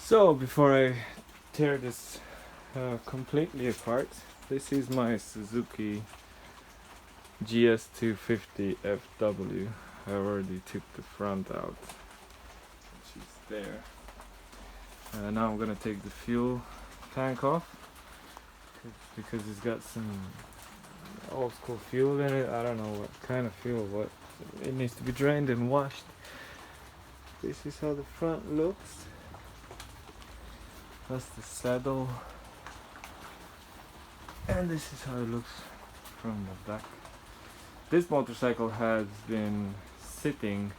So before I tear this completely apart, this is my Suzuki GS250FW. I already took the front out, which is there. Now I'm gonna take the fuel tank off because it's got some old school fuel in it. I don't know what kind of fuel, what it needs to be drained and washed. This is how the front looks. That's the saddle, and this is how it looks from the back. This motorcycle has been sitting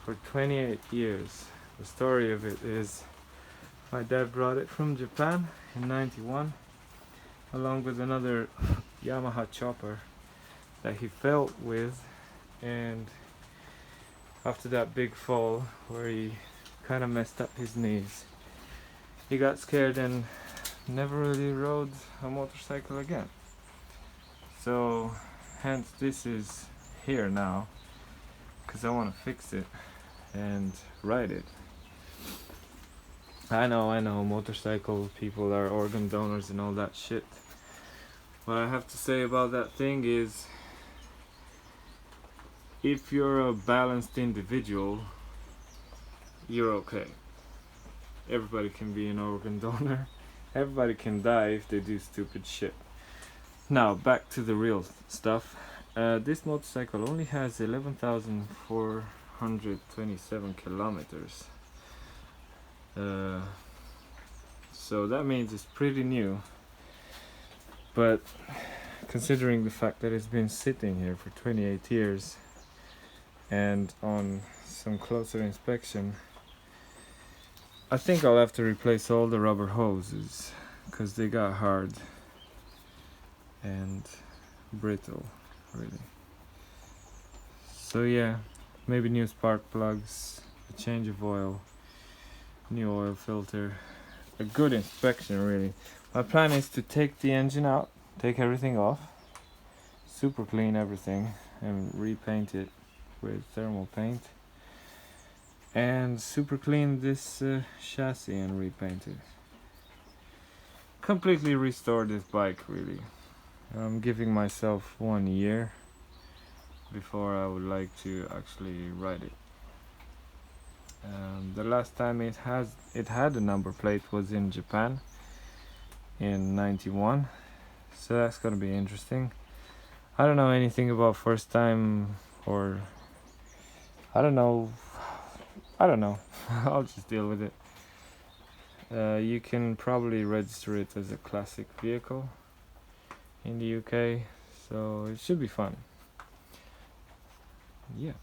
for 28 years. The story of it is my dad brought it from Japan in '91 along with another Yamaha chopper that he fell with, and after that big fall where he kind of messed up his knees, he got scared and never really rode a motorcycle again. So hence this is here now, because I want to fix it and ride it. I know, motorcycle people are organ donors and all that shit. What I have to say about that thing is, if you're a balanced individual, you're okay. Everybody can be an organ donor. Everybody can die if they do stupid shit. Now back to the real stuff. This motorcycle only has 11,427 kilometers. So that means it's pretty new. But considering the fact that it's been sitting here for 28 years, and on some closer inspection, I think I'll have to replace all the rubber hoses because they got hard and brittle, really. So yeah, maybe new spark plugs, a change of oil, new oil filter, a good inspection really. My plan is to take the engine out, take everything off, super clean everything, and repaint it with thermal paint, and super clean this chassis and repaint it. Completely restore this bike really. I'm giving myself 1 year before I would like to actually ride it. The last time it had a number plate was in Japan in '91, so that's gonna be interesting. I don't know anything about first time, or I don't know. I'll just deal with it. You can probably register it as a classic vehicle in the UK, so it should be fun. Yeah.